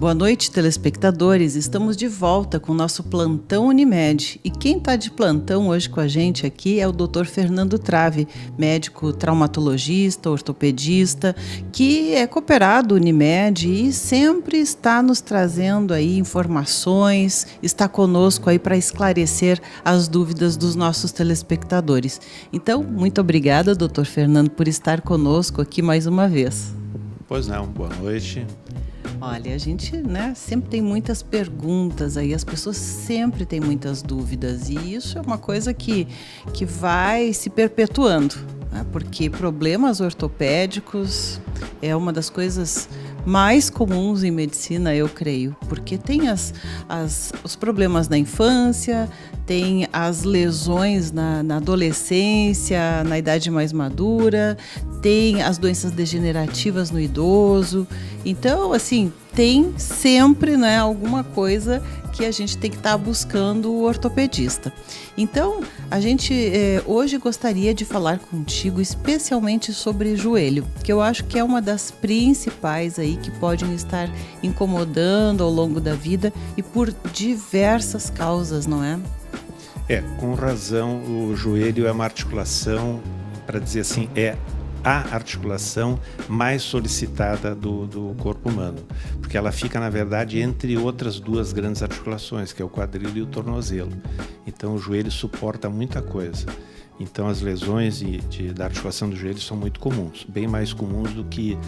Boa noite, telespectadores. Estamos de volta com o nosso Plantão Unimed. E quem está de plantão hoje com a gente aqui é o Dr. Fernando Trave, médico traumatologista, ortopedista, que é cooperado Unimed e sempre está nos trazendo aí informações, está conosco aí para esclarecer as dúvidas dos nossos telespectadores. Então, muito obrigada, Dr. Fernando, por estar conosco aqui mais uma vez. Pois não, boa noite. Olha, a gente sempre tem muitas perguntas aí, as pessoas sempre têm muitas dúvidas e isso é uma coisa que vai se perpetuando, né? Porque problemas ortopédicos é uma das coisas mais comuns em medicina, eu creio, porque tem os problemas na infância, tem as lesões na adolescência, na idade mais madura, tem as doenças degenerativas no idoso. Então, assim, tem sempre alguma coisa que a gente tem que estar buscando o ortopedista. Então, a gente hoje gostaria de falar contigo especialmente sobre joelho, que eu acho que é uma das principais aí que podem estar incomodando ao longo da vida e por diversas causas, não é? Com razão, o joelho é uma articulação, para dizer assim, é a articulação mais solicitada do corpo humano, porque ela fica, na verdade, entre outras duas grandes articulações, que é o quadril e o tornozelo. Então, o joelho suporta muita coisa. Então, as lesões da articulação do joelho são muito comuns, bem mais comuns do que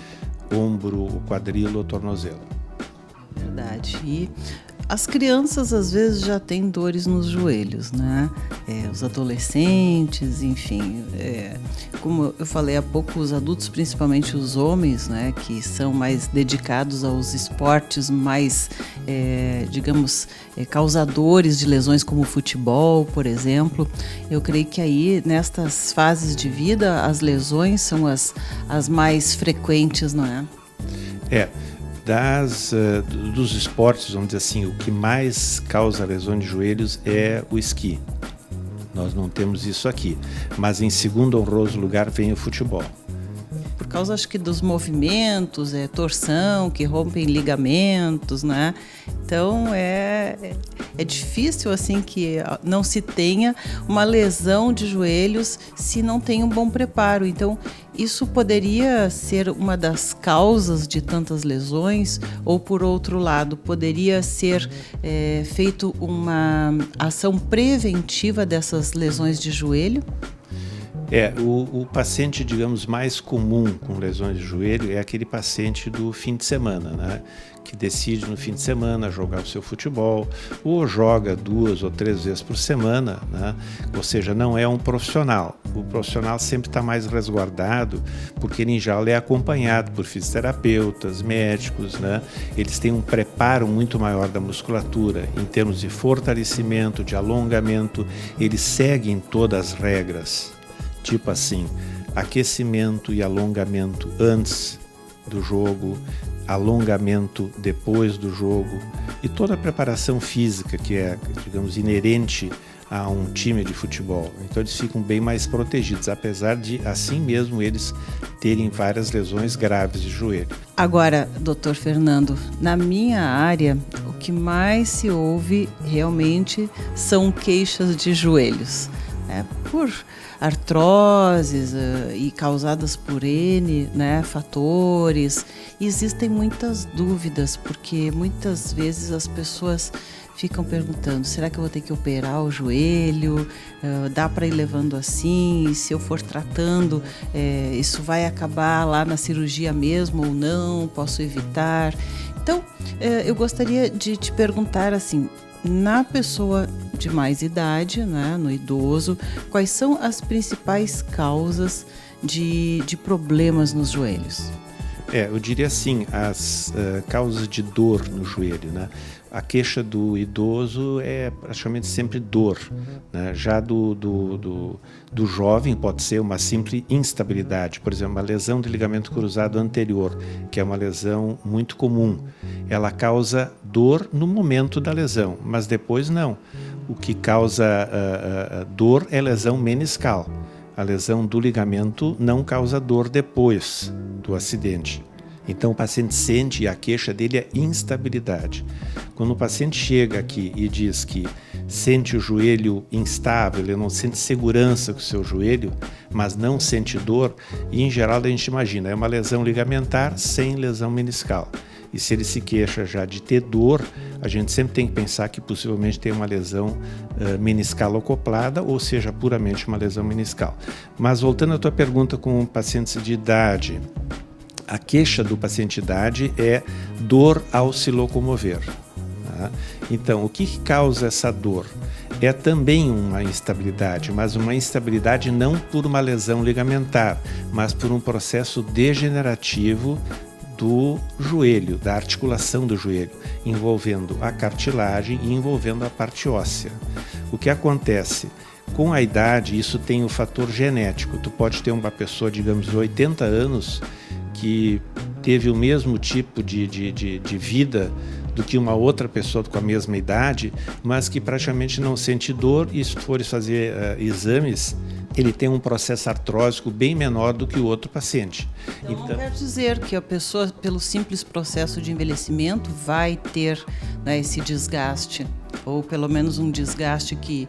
ombro, o quadril ou o tornozelo. Verdade. E as crianças às vezes já têm dores nos joelhos, né? Os adolescentes, enfim, como eu falei há pouco, os adultos, principalmente os homens, né, que são mais dedicados aos esportes mais, causadores de lesões como o futebol, por exemplo. Eu creio que aí, nestas fases de vida, as lesões são as mais frequentes, não é? Dos esportes, vamos dizer assim, o que mais causa lesão de joelhos é o esqui. Nós não temos isso aqui, mas em segundo honroso lugar vem o futebol. Por causa, acho que, dos movimentos, torção, que rompem ligamentos, né? Então, é difícil, assim, que não se tenha uma lesão de joelhos se não tem um bom preparo. Então, isso poderia ser uma das causas de tantas lesões, ou, por outro lado, poderia ser feito uma ação preventiva dessas lesões de joelho? O paciente, digamos, mais comum com lesões de joelho é aquele paciente do fim de semana, né? Que decide no fim de semana jogar o seu futebol, ou joga 2 ou 3 vezes por semana, né? Ou seja, não é um profissional. O profissional sempre está mais resguardado, porque ele em geral é acompanhado por fisioterapeutas, médicos, né? Eles têm um preparo muito maior da musculatura, em termos de fortalecimento, de alongamento, eles seguem todas as regras. Tipo assim, aquecimento e alongamento antes do jogo, alongamento depois do jogo e toda a preparação física que é, digamos, inerente a um time de futebol. Então eles ficam bem mais protegidos, apesar de, assim mesmo, eles terem várias lesões graves de joelho. Agora, doutor Fernando, na minha área, o que mais se ouve realmente são queixas de joelhos. Por artroses e causadas por N, fatores. E existem muitas dúvidas, porque muitas vezes as pessoas ficam perguntando, será que eu vou ter que operar o joelho? Dá para ir levando assim? Se eu for tratando, isso vai acabar lá na cirurgia mesmo ou não? Posso evitar? Então, eu gostaria de te perguntar assim, na pessoa de mais idade, no idoso, quais são as principais causas de problemas nos joelhos? Eu diria assim, as causas de dor no joelho, né? A queixa do idoso é praticamente sempre dor, né? Já do jovem pode ser uma simples instabilidade, por exemplo, uma lesão de ligamento cruzado anterior, que é uma lesão muito comum. Ela causa dor no momento da lesão, mas depois não. O que causa dor é lesão meniscal. A lesão do ligamento não causa dor depois do acidente. Então o paciente sente, e a queixa dele é instabilidade. Quando o paciente chega aqui e diz que sente o joelho instável, ele não sente segurança com o seu joelho, mas não sente dor, e em geral a gente imagina, é uma lesão ligamentar sem lesão meniscal. E se ele se queixa já de ter dor, a gente sempre tem que pensar que possivelmente tem uma lesão meniscal acoplada, ou seja, puramente uma lesão meniscal. Mas voltando à tua pergunta com pacientes de idade, a queixa do paciente de idade é dor ao se locomover. Tá? Então, o que causa essa dor? É também uma instabilidade, mas uma instabilidade não por uma lesão ligamentar, mas por um processo degenerativo do joelho, da articulação do joelho, envolvendo a cartilagem e envolvendo a parte óssea. O que acontece? Com a idade, isso tem o fator genético. Tu pode ter uma pessoa, digamos, de 80 anos, que teve o mesmo tipo de vida do que uma outra pessoa com a mesma idade, mas que praticamente não sente dor, e se fores fazer exames, ele tem um processo artrósico bem menor do que o outro paciente. Então, não quer dizer que a pessoa, pelo simples processo de envelhecimento, vai ter, né, esse desgaste, ou pelo menos um desgaste que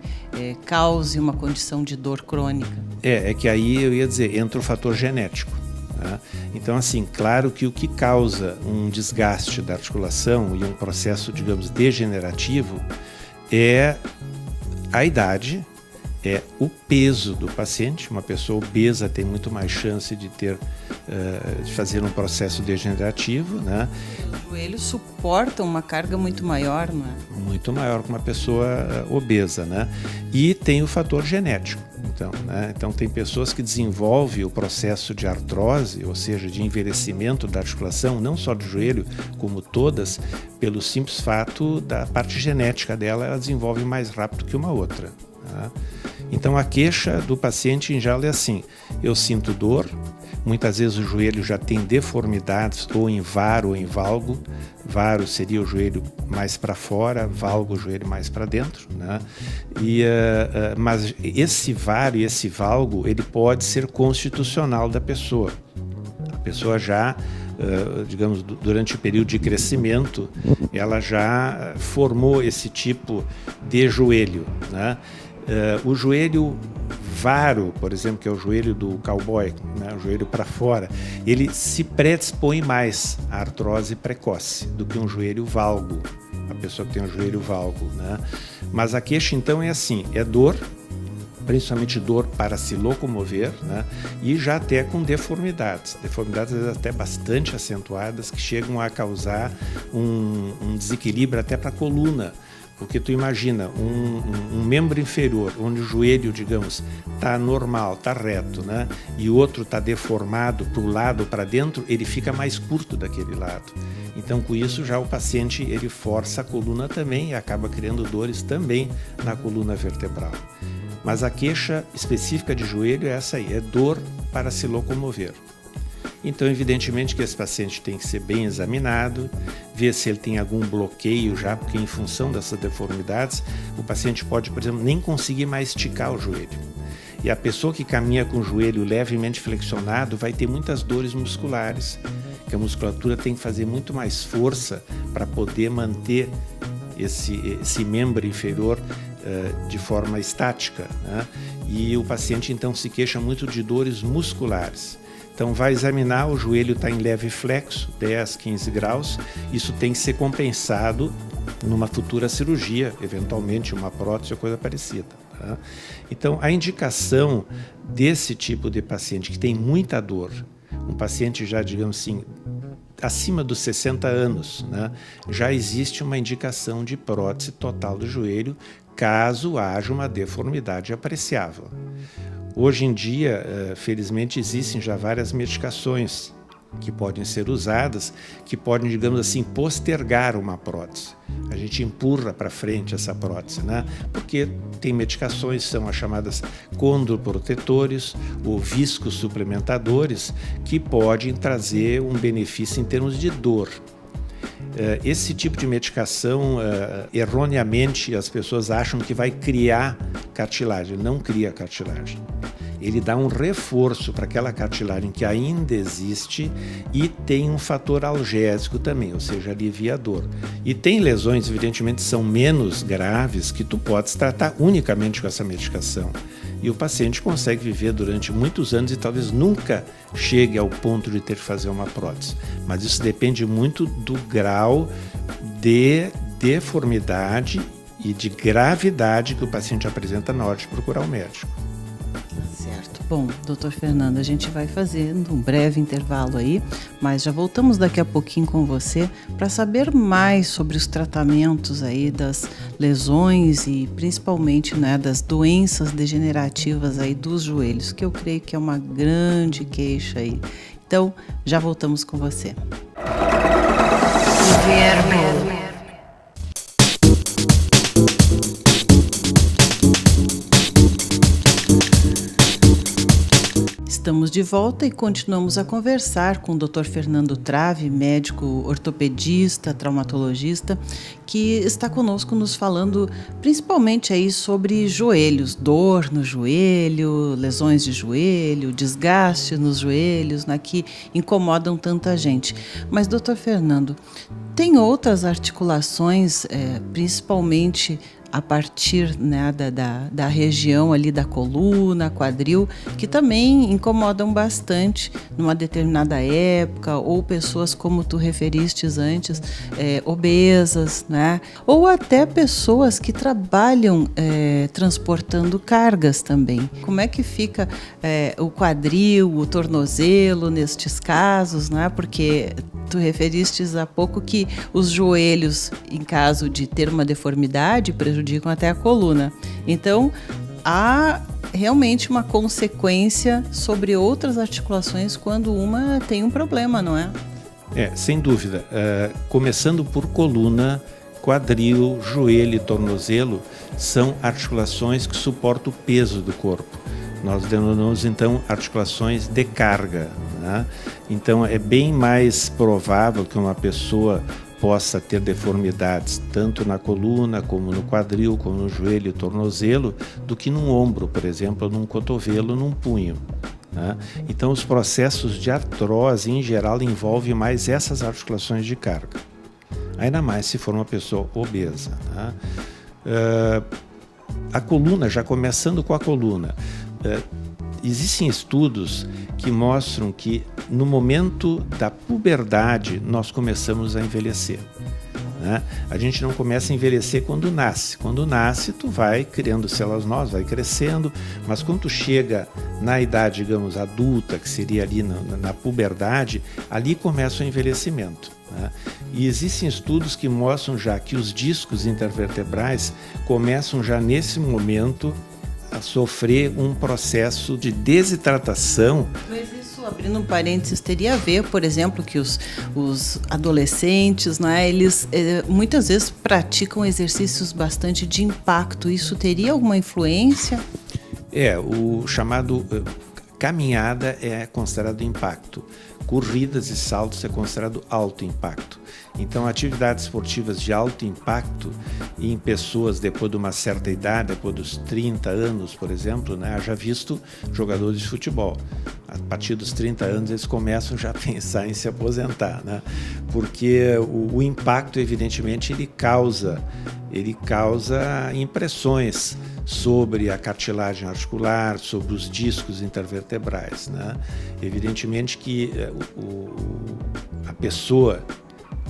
cause uma condição de dor crônica. É que aí eu ia dizer, entra o fator genético. Tá? Então, assim, claro que o que causa um desgaste da articulação e um processo, digamos, degenerativo é a idade, é o peso do paciente. Uma pessoa obesa tem muito mais chance de de fazer um processo degenerativo, né? O joelho suporta uma carga muito maior, não é? Muito maior que uma pessoa obesa, né? E tem o fator genético. Então, né? Então tem pessoas que desenvolvem o processo de artrose, ou seja, de envelhecimento da articulação, não só do joelho, como todas, pelo simples fato da parte genética dela, ela desenvolve mais rápido que uma outra. Tá? Então a queixa do paciente em geral é assim: eu sinto dor, muitas vezes o joelho já tem deformidades, ou em varo ou em valgo. Varo seria o joelho mais para fora, valgo o joelho mais para dentro, né? Mas esse varo e esse valgo, ele pode ser constitucional da pessoa. A pessoa já, digamos, durante o período de crescimento, ela já formou esse tipo de joelho, né? O joelho varo, por exemplo, que é o joelho do cowboy, né, o joelho para fora, ele se predispõe mais à artrose precoce do que um joelho valgo, a pessoa que tem um joelho valgo, né? Mas a queixa então é assim, é dor, principalmente dor para se locomover, né? E já até com deformidades às vezes até bastante acentuadas, que chegam a causar um desequilíbrio até para a coluna. Porque tu imagina um membro inferior, onde o joelho, digamos, está normal, está reto, né? E o outro está deformado para o lado, para dentro, ele fica mais curto daquele lado. Então, com isso, já o paciente ele força a coluna também e acaba criando dores também na coluna vertebral. Mas a queixa específica de joelho é essa aí, é dor para se locomover. Então, evidentemente que esse paciente tem que ser bem examinado, ver se ele tem algum bloqueio já, porque em função dessas deformidades, o paciente pode, por exemplo, nem conseguir mais esticar o joelho. E a pessoa que caminha com o joelho levemente flexionado vai ter muitas dores musculares, que a musculatura tem que fazer muito mais força para poder manter esse membro inferior de forma estática, né? E o paciente então se queixa muito de dores musculares. Então vai examinar, o joelho está em leve flexo, 10, 15 graus, isso tem que ser compensado numa futura cirurgia, eventualmente uma prótese ou coisa parecida. Tá? Então a indicação desse tipo de paciente que tem muita dor, um paciente já, digamos assim, acima dos 60 anos, né, já existe uma indicação de prótese total do joelho, caso haja uma deformidade apreciável. Hoje em dia, felizmente, existem já várias medicações que podem ser usadas, que podem, digamos assim, postergar uma prótese. A gente empurra para frente essa prótese, né? Porque tem medicações, são as chamadas condroprotetores ou viscosuplementadores, que podem trazer um benefício em termos de dor. Esse tipo de medicação, erroneamente, as pessoas acham que vai criar cartilagem. Não cria cartilagem. ele dá um reforço para aquela cartilagem que ainda existe e tem um fator algésico também, ou seja, alivia a dor. E tem lesões, evidentemente, são menos graves que tu podes tratar unicamente com essa medicação. E o paciente consegue viver durante muitos anos e talvez nunca chegue ao ponto de ter que fazer uma prótese. Mas isso depende muito do grau de deformidade e de gravidade que o paciente apresenta na hora de procurar o médico. Certo. Bom, doutor Fernando, a gente vai fazendo um breve intervalo aí, mas já voltamos daqui a pouquinho com você para saber mais sobre os tratamentos aí das lesões e principalmente, né, das doenças degenerativas aí dos joelhos, que eu creio que é uma grande queixa aí. Então, já voltamos com você. Inverno. Estamos de volta e continuamos a conversar com o Dr. Fernando Trave, médico ortopedista, traumatologista, que está conosco nos falando principalmente aí sobre joelhos, dor no joelho, lesões de joelho, desgaste nos joelhos, né, que incomodam tanta gente. Mas, Dr. Fernando, tem outras articulações, principalmente a partir, né, da região ali da coluna, quadril, que também incomodam bastante numa determinada época, ou pessoas como tu referistes antes, obesas, né? Ou até pessoas que trabalham transportando cargas também. Como é que fica o quadril, o tornozelo nestes casos, né? Porque tu referistes há pouco que os joelhos, em caso de ter uma deformidade, prejudicam até a coluna. Então, há realmente uma consequência sobre outras articulações quando uma tem um problema, não é? Sem dúvida. Começando por coluna, quadril, joelho e tornozelo são articulações que suportam o peso do corpo. Nós denominamos, então, articulações de carga, né? Então, é bem mais provável que uma pessoa possa ter deformidades tanto na coluna, como no quadril, como no joelho e tornozelo, do que num ombro, por exemplo, ou num cotovelo, num punho, né? Então, os processos de artrose, em geral, envolvem mais essas articulações de carga. Ainda mais se for uma pessoa obesa, né? A coluna, já começando com a coluna, existem estudos que mostram que no momento da puberdade nós começamos a envelhecer, né? A gente não começa a envelhecer quando nasce. Quando nasce, tu vai criando células novas, vai crescendo, mas quando tu chega na idade, digamos, adulta, que seria ali na puberdade, ali começa o envelhecimento, né? E existem estudos que mostram já que os discos intervertebrais começam já nesse momento a sofrer um processo de desidratação. Mas isso, abrindo um parênteses, teria a ver, por exemplo, que os adolescentes, né, eles muitas vezes praticam exercícios bastante de impacto. Isso teria alguma influência? O chamado caminhada é considerado impacto. Corridas e saltos é considerado alto impacto. Então, atividades esportivas de alto impacto em pessoas depois de uma certa idade, depois dos 30 anos, por exemplo, né, já visto jogadores de futebol. A partir dos 30 anos eles começam já a pensar em se aposentar, né? Porque o impacto, evidentemente, ele causa impressões sobre a cartilagem articular, sobre os discos intervertebrais, né? Evidentemente que a pessoa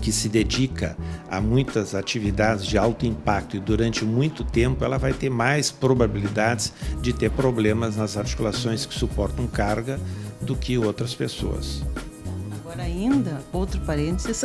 que se dedica a muitas atividades de alto impacto e durante muito tempo, ela vai ter mais probabilidades de ter problemas nas articulações que suportam carga do que outras pessoas. Agora ainda, outro parênteses,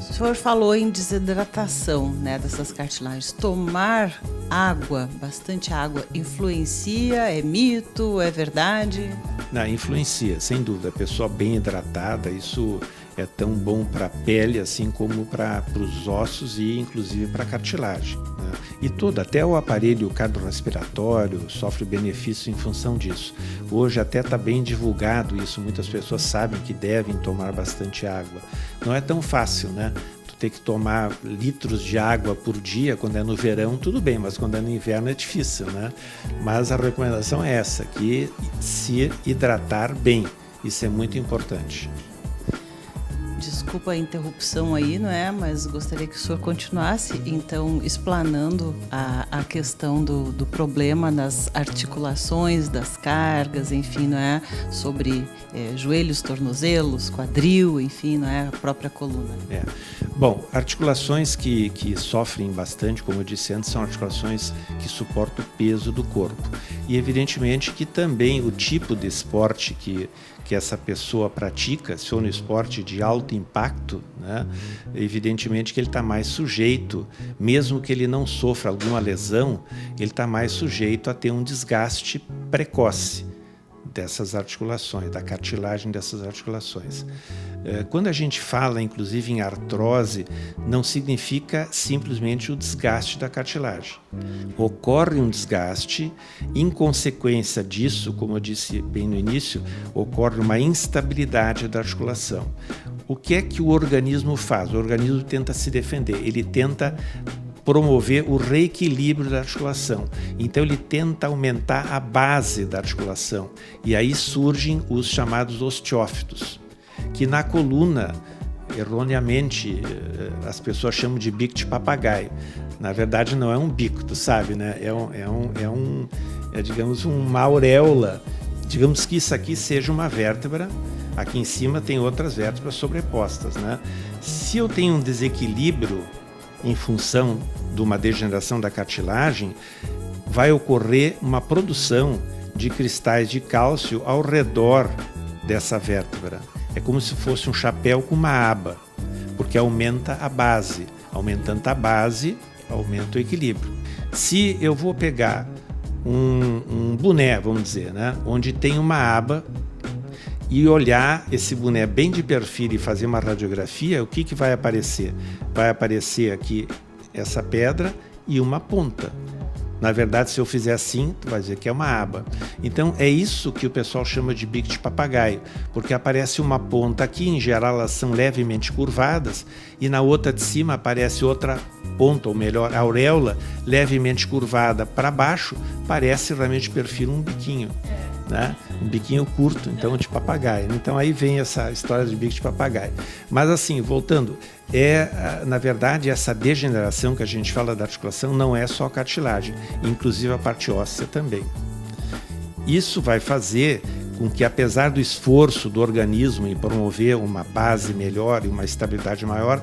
o senhor falou em desidratação, né, dessas cartilagens. Tomar água, bastante água, influencia? É mito? É verdade? Não, influencia, sem dúvida. A pessoa bem hidratada, isso é tão bom para a pele assim como para os ossos e inclusive para a cartilagem, né? E até o aparelho cardiorrespiratório sofre benefício em função disso. Hoje até está bem divulgado isso, muitas pessoas sabem que devem tomar bastante água. Não é tão fácil, né? Tu ter que tomar litros de água por dia, quando é no verão, tudo bem, mas quando é no inverno é difícil, né? Mas a recomendação é essa, que se hidratar bem, isso é muito importante. Desculpa a interrupção aí, não é? Mas gostaria que o senhor continuasse, então, explanando a questão do problema nas articulações, das cargas, enfim, não é? Sobre joelhos, tornozelos, quadril, enfim, não é? A própria coluna. Bom, articulações que sofrem bastante, como eu disse antes, são articulações que suportam o peso do corpo. E, evidentemente, que também o tipo de esporte que essa pessoa pratica, se for no esporte de alto impacto, né, evidentemente que ele está mais sujeito, mesmo que ele não sofra alguma lesão, ele está mais sujeito a ter um desgaste precoce dessas articulações, da cartilagem dessas articulações. Quando a gente fala, inclusive, em artrose, não significa simplesmente o desgaste da cartilagem. Ocorre um desgaste, em consequência disso, como eu disse bem no início, ocorre uma instabilidade da articulação. O que é que o organismo faz? O organismo tenta se defender, ele tenta promover o reequilíbrio da articulação. Então ele tenta aumentar a base da articulação. E aí surgem os chamados osteófitos, que na coluna, erroneamente, as pessoas chamam de bico de papagaio. Na verdade não é um bico, tu sabe, né? É digamos, uma auréola. Digamos que isso aqui seja uma vértebra, aqui em cima tem outras vértebras sobrepostas, né? Se eu tenho um desequilíbrio em função de uma degeneração da cartilagem, vai ocorrer uma produção de cristais de cálcio ao redor dessa vértebra. É como se fosse um chapéu com uma aba, porque aumenta a base. Aumentando a base, aumenta o equilíbrio. Se eu vou pegar um boné, vamos dizer, né, onde tem uma aba, e olhar esse boné bem de perfil e fazer uma radiografia, o que vai aparecer? Vai aparecer aqui essa pedra e uma ponta. Na verdade, se eu fizer assim, tu vai dizer que é uma aba. Então, é isso que o pessoal chama de bico de papagaio, porque aparece uma ponta aqui, em geral elas são levemente curvadas, e na outra de cima aparece outra ponta, ou melhor, a auréola, levemente curvada para baixo, parece realmente de perfil um biquinho. Né? Um biquinho curto, então, de papagaio. Então aí vem essa história de bico de papagaio. Mas assim, voltando, na verdade, essa degeneração que a gente fala da articulação não é só a cartilagem, inclusive a parte óssea também. Isso vai fazer com que, apesar do esforço do organismo em promover uma base melhor e uma estabilidade maior,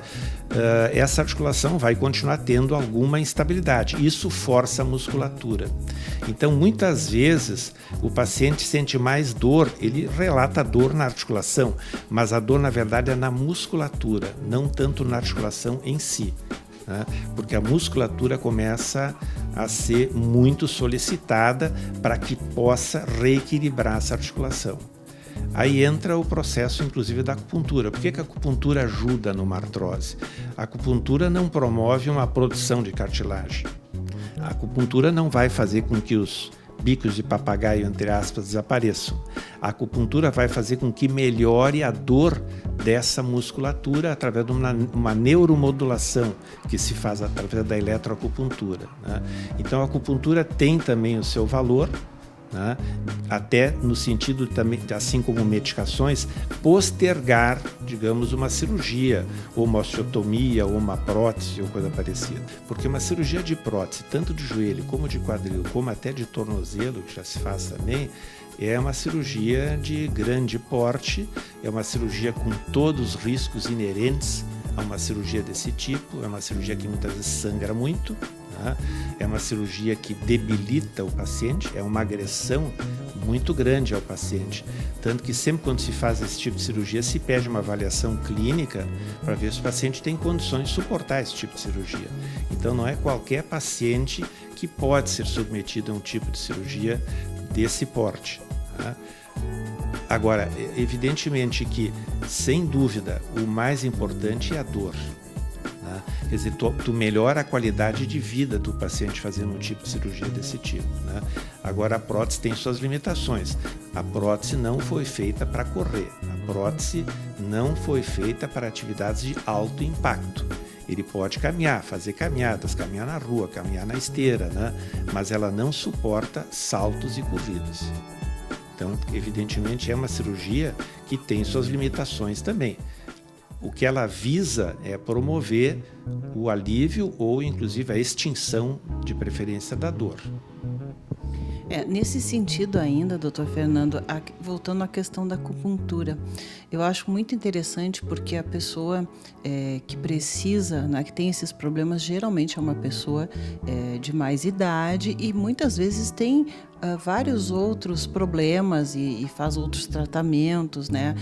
essa articulação vai continuar tendo alguma instabilidade. Isso força a musculatura. Então, muitas vezes, o paciente sente mais dor, ele relata dor na articulação, mas a dor, na verdade, é na musculatura, não tanto na articulação em si, né? Porque a musculatura começa a ser muito solicitada para que possa reequilibrar essa articulação. Aí entra o processo, inclusive, da acupuntura. Por que a acupuntura ajuda numa artrose? A acupuntura não promove uma produção de cartilagem. A acupuntura não vai fazer com que os bicos de papagaio, entre aspas, desapareçam. A acupuntura vai fazer com que melhore a dor dessa musculatura através de uma neuromodulação que se faz através da eletroacupuntura, né? Então a acupuntura tem também o seu valor, né? Até no sentido também, assim como medicações, postergar, digamos, uma cirurgia, ou uma osteotomia, ou uma prótese, ou coisa parecida. Porque uma cirurgia de prótese, tanto de joelho, como de quadril, como até de tornozelo, que já se faz também, é uma cirurgia de grande porte, é uma cirurgia com todos os riscos inerentes a uma cirurgia desse tipo, é uma cirurgia que muitas vezes sangra muito, né? É uma cirurgia que debilita o paciente, é uma agressão muito grande ao paciente. Tanto que sempre quando se faz esse tipo de cirurgia, se pede uma avaliação clínica para ver se o paciente tem condições de suportar esse tipo de cirurgia. Então não é qualquer paciente que pode ser submetido a um tipo de cirurgia desse porte, tá? Agora, evidentemente que, sem dúvida, o mais importante é a dor, né? Quer dizer, tu melhora a qualidade de vida do paciente fazendo um tipo de cirurgia desse tipo, né? Agora, a prótese tem suas limitações. A prótese não foi feita para correr. A prótese não foi feita para atividades de alto impacto. Ele pode caminhar, fazer caminhadas, caminhar na rua, caminhar na esteira, né? Mas ela não suporta saltos e corridas. Então, evidentemente, é uma cirurgia que tem suas limitações também. O que ela visa é promover o alívio ou, inclusive, a extinção, de preferência, da dor. Nesse sentido ainda, doutor Fernando, voltando à questão da acupuntura, eu acho muito interessante porque a pessoa que precisa, né, que tem esses problemas, geralmente é uma pessoa de mais idade e muitas vezes tem vários outros problemas e faz outros tratamentos, né?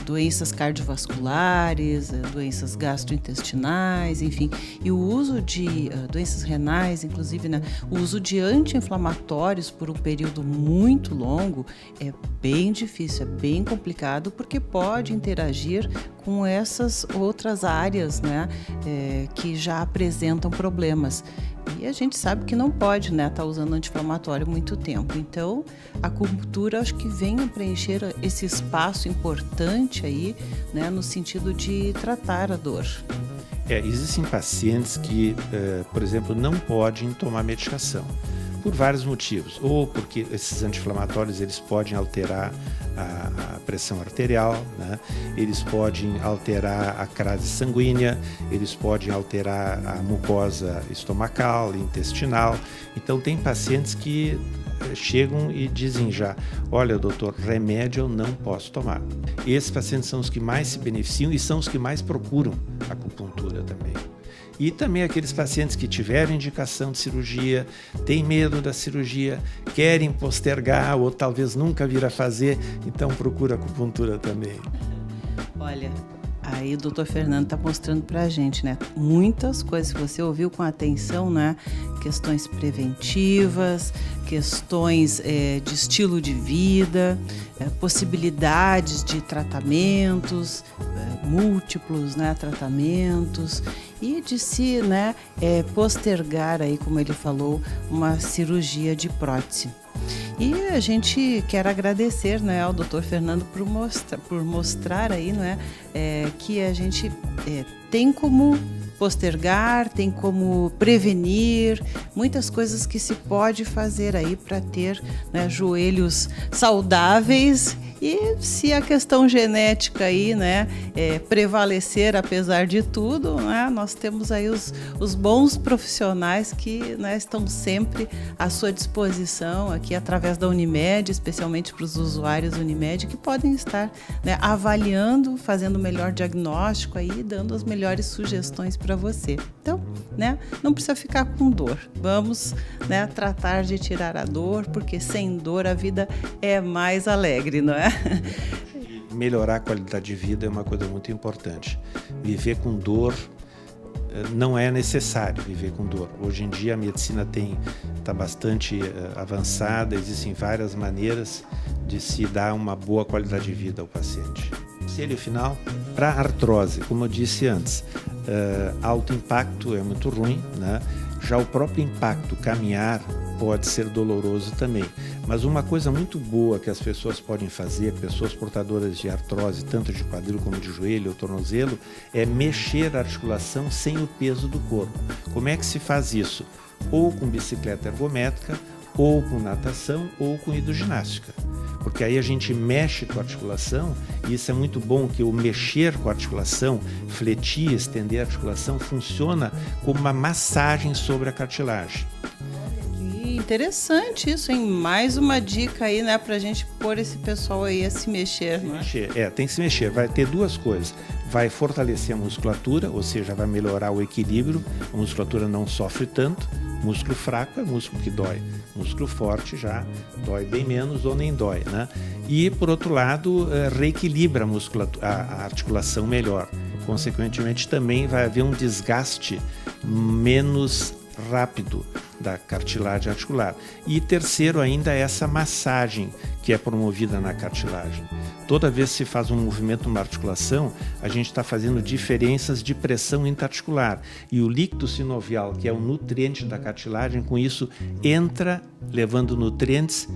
Doenças cardiovasculares, doenças gastrointestinais, enfim. E o uso de doenças renais, inclusive, né, o uso de anti-inflamatórios por um período muito longo é bem difícil, é bem complicado, porque pode interagir com essas outras áreas, né, que já apresentam problemas. E a gente sabe que não pode, né, estar usando anti-inflamatório muito tempo. Então, a acupuntura acho que vem a preencher esse espaço importante aí, né, no sentido de tratar a dor. Existem pacientes que, por exemplo, não podem tomar medicação por vários motivos, ou porque esses anti-inflamatórios eles podem alterar a pressão arterial, né? Eles podem alterar a crase sanguínea, eles podem alterar a mucosa estomacal, intestinal. Então tem pacientes que chegam e dizem já, olha doutor, remédio eu não posso tomar. Esses pacientes são os que mais se beneficiam e são os que mais procuram acupuntura também. E também aqueles pacientes que tiveram indicação de cirurgia, têm medo da cirurgia, querem postergar ou talvez nunca vir a fazer, então procura acupuntura também. Olha, aí o doutor Fernando está mostrando para a gente, né? Muitas coisas que você ouviu com atenção, né? Questões preventivas, questões de estilo de vida, possibilidades de tratamentos, múltiplos, né, tratamentos, e de se, né, postergar aí, como ele falou, uma cirurgia de prótese. E a gente quer agradecer, né, ao Dr. Fernando por mostrar aí, né, que a gente tem como postergar, tem como prevenir, muitas coisas que se pode fazer aí para ter, né, joelhos saudáveis. E se a questão genética aí, né, prevalecer apesar de tudo, né, nós temos aí os bons profissionais que, né, estão sempre à sua disposição aqui através da Unimed, especialmente para os usuários Unimed, que podem estar, né, avaliando, fazendo o melhor diagnóstico aí, dando as melhores sugestões para você. Então, né, não precisa ficar com dor. Vamos, né, tratar de tirar a dor, porque sem dor a vida é mais alegre, não é? Melhorar a qualidade de vida é uma coisa muito importante. Viver com dor não é necessário viver com dor. Hoje em dia a medicina está bastante avançada, existem várias maneiras de se dar uma boa qualidade de vida ao paciente. Conselho final para artrose, como eu disse antes, alto impacto é muito ruim, né? Já o próprio impacto, caminhar, pode ser doloroso também. Mas uma coisa muito boa que as pessoas podem fazer, pessoas portadoras de artrose, tanto de quadril como de joelho ou tornozelo, é mexer a articulação sem o peso do corpo. Como é que se faz isso? Ou com bicicleta ergométrica, ou com natação, ou com hidroginástica. Porque aí a gente mexe com a articulação, e isso é muito bom, que o mexer com a articulação, fletir, estender a articulação, funciona como uma massagem sobre a cartilagem. Que interessante isso, hein? Mais uma dica aí, né, pra gente pôr esse pessoal aí a se mexer, né? Tem que se mexer. Vai ter duas coisas. Vai fortalecer a musculatura, ou seja, vai melhorar o equilíbrio, a musculatura não sofre tanto. Músculo fraco é músculo que dói, músculo forte já dói bem menos ou nem dói, né? E, por outro lado, reequilibra a articulação melhor. Consequentemente, também vai haver um desgaste menos rápido da cartilagem articular. E terceiro ainda, essa massagem que é promovida na cartilagem. Toda vez que se faz um movimento numa articulação, a gente está fazendo diferenças de pressão interarticular. E o líquido sinovial, que é o nutriente da cartilagem, com isso entra levando nutrientes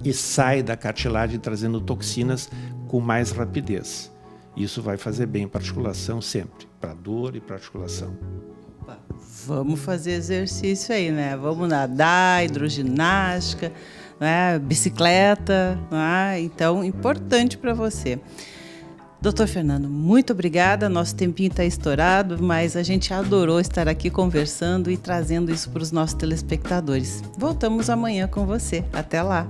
e sai da cartilagem trazendo toxinas com mais rapidez. Isso vai fazer bem para a articulação sempre, para dor e para articulação. Vamos fazer exercício aí, né? Vamos nadar, hidroginástica, né? Bicicleta, né? Então, importante para você. Doutor Fernando, muito obrigada. Nosso tempinho está estourado, mas a gente adorou estar aqui conversando e trazendo isso para os nossos telespectadores. Voltamos amanhã com você. Até lá.